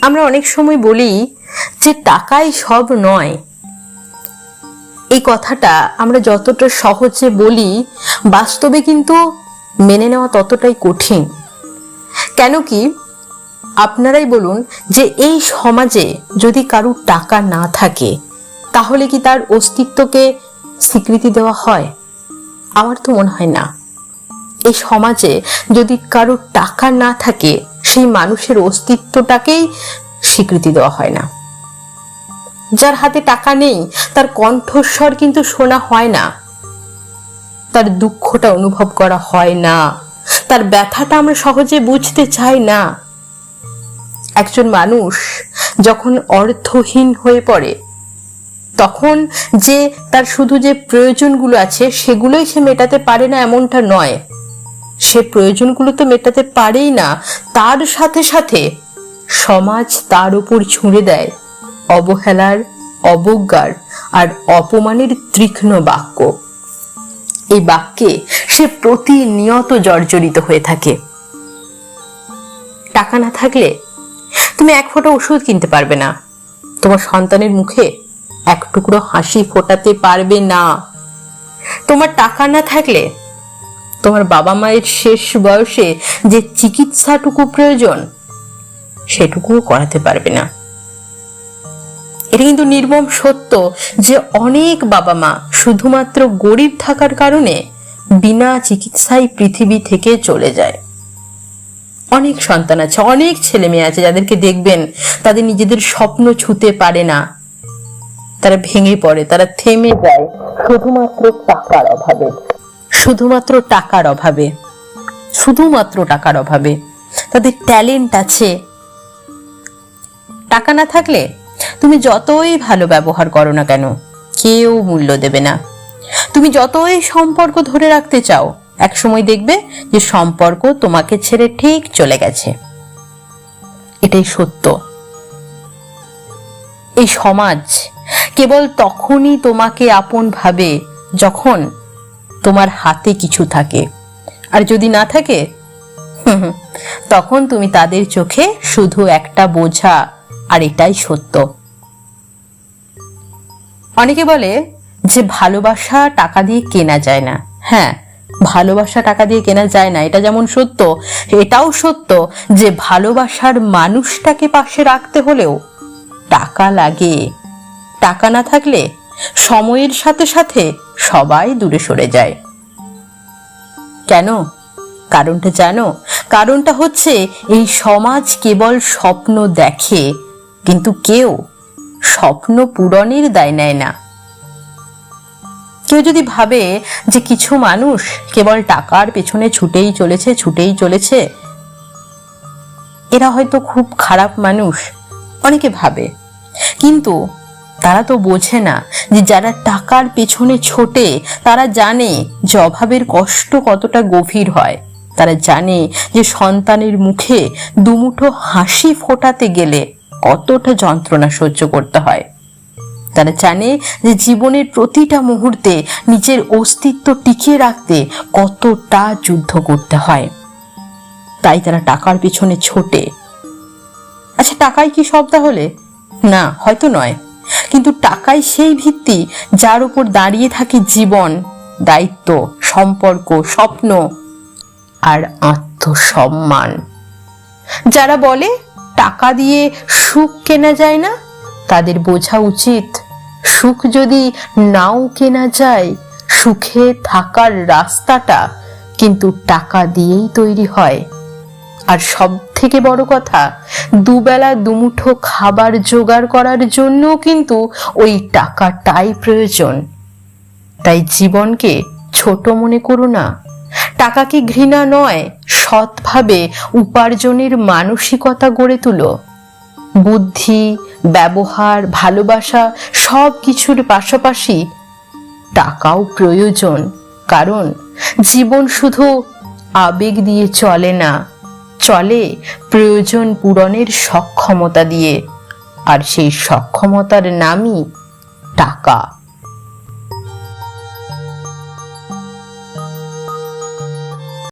আমরা অনেক সময় বলি যে টাকাই সব নয়। এই কথাটা আমরা যতটা সহজে বলি, বাস্তবে কিন্তু মেনে নেওয়া ততটাই কঠিন। কেন কি, আপনারাই বলুন যে এই সমাজে যদি কারুর টাকা না থাকে তাহলে কি তার অস্তিত্বকে স্বীকৃতি দেওয়া হয়? আমার তো মনে হয় না। এই সমাজে যদি কারুর টাকা না থাকে সেই মানুষের অস্তিত্বটাকেই স্বীকৃতি দেওয়া হয় না। যার হাতে টাকা নেই তার কণ্ঠস্বর কিন্তু শোনা হয় না, তার দুঃখটা অনুভব করা হয় না, তার ব্যথাটা আমরা সহজে বুঝতে চাই না। একজন মানুষ যখন অর্থহীন হয়ে পড়ে তখন যে তার শুধু যে প্রয়োজনগুলো আছে সেগুলোই সে মেটাতে পারে না এমনটা নয়, সে প্রয়োজনগুলো তো মেটাতে পারেই না, তার সাথে সাথে সমাজ তার উপর ছুঁড়ে দেয় অবহেলার, অবজ্ঞার আর অপমানের তীক্ষ্ণ বাক্য। এই বাক্যে সে প্রতিনিয়ত জর্জরিত হয়ে থাকে। টাকা না থাকলে তুমি এক ফোঁটা ওষুধ কিনতে পারবে না, তোমার সন্তানের মুখে এক টুকরো হাসি ফোটাতে পারবে না। তোমার টাকা না থাকলে তোমার বাবা মায়ের শেষ বয়সে যে চিকিৎসাটুকু প্রয়োজন সেটুকুও করাতে পারবে না। এটা কিন্তু নির্মম সত্য যে অনেক বাবা মা শুধুমাত্র গরিব থাকার কারণে বিনা চিকিৎসায় পৃথিবী থেকে চলে যায়। অনেক সন্তান আছে, অনেক ছেলে মেয়ে আছে যাদেরকে দেখবেন তাদের নিজেদের স্বপ্ন ছুঁতে পারে না, তারা ভেঙে পড়ে, তারা থেমে যায় শুধুমাত্র টাকার অভাবে, শুধুমাত্র টাকার অভাবে, শুধুমাত্র টাকার অভাবে। তাদের ট্যালেন্ট আছে, টাকা না থাকলে তুমি যতই ভালো ব্যবহার করো না কেন কেউ মূল্য দেবে না। তুমি যতই সম্পর্ক ধরে রাখতে চাও এক সময় দেখবে যে সম্পর্ক তোমাকে ছেড়ে ঠিক চলে গেছে। এটাই সত্য। এই সমাজ কেবল তখনই তোমাকে আপন ভাবে যখন তোমার হাতে কিছু থাকে, আর যদি না থাকে তখন তুমি তাদের চোখে শুধু একটা বোঝা। আর এটাই সত্য। অনেকে বলে যে ভালোবাসা টাকা দিয়ে কেনা যায় না। হ্যাঁ, ভালোবাসা টাকা দিয়ে কেনা যায় না, এটা যেমন সত্য, এটাও সত্য যে ভালোবাসার মানুষটাকে পাশে রাখতে হলেও টাকা লাগে। টাকা না থাকলে সময়ের সাথে সাথে সবাই দূরে সরে যায়। কেন? কারণটা জানো? কারণটা হচ্ছে এই সমাজ কেবল স্বপ্ন দেখে, কিন্তু কেউ স্বপ্ন পূরণের দায় নেয় না। কেউ যদি ভাবে যে কিছু মানুষ কেবল টাকার পেছনে ছুটেই চলেছে, এরা হয়তো খুব খারাপ মানুষ, অনেকে ভাবে, কিন্তু তারা তো বোঝে না যে যারা টাকার পেছনে ছোটে তারা জানে যে অভাবের কষ্ট কতটা গভীর হয়। তারা জানে যে সন্তানের মুখে দুমুঠো হাসি ফোটাতে গেলে কতটা যন্ত্রণা সহ্য করতে হয়। তারা জানে যে জীবনের প্রতিটা মুহূর্তে নিজের অস্তিত্ব টিকিয়ে রাখতে কতটা যুদ্ধ করতে হয়। তাই তারা টাকার পিছনে ছোটে। আচ্ছা, টাকাই কি সব তাহলে? না, হয়তো নয়, কিন্তু টাকাই সেই ভিত্তি যার উপর দাঁড়িয়ে থাকে জীবন, দায়িত্ব, সম্পর্ক, স্বপ্ন আর আত্মসম্মান। যারা বলে টাকা দিয়ে সুখ কেনা যায় না, তাদের বোঝা উচিত সুখ যদি নাও কেনা যায়, সুখে থাকার রাস্তাটা কিন্তু টাকা দিয়েই তৈরি হয়। আর সব থেকে বড় কথা, দুবেলা দুমুঠো খাবার জোগাড় করার জন্য কিন্তু ওই টাকাটাই প্রয়োজন। তাই জীবনকে ছোট মনে করো না। টাকাকে ঘৃণা নয়, সৎভাবে উপার্জনের মানসিকতা গড়ে তুলো। বুদ্ধি, ব্যবহার, ভালোবাসা সব কিছুর পাশাপাশি টাকাও প্রয়োজন, কারণ জীবন শুধু আবেগ দিয়ে চলে না, চলে প্রয়োজন পূরণের সক্ষমতা দিয়ে, আর সেই সক্ষমতার নামই টাকা।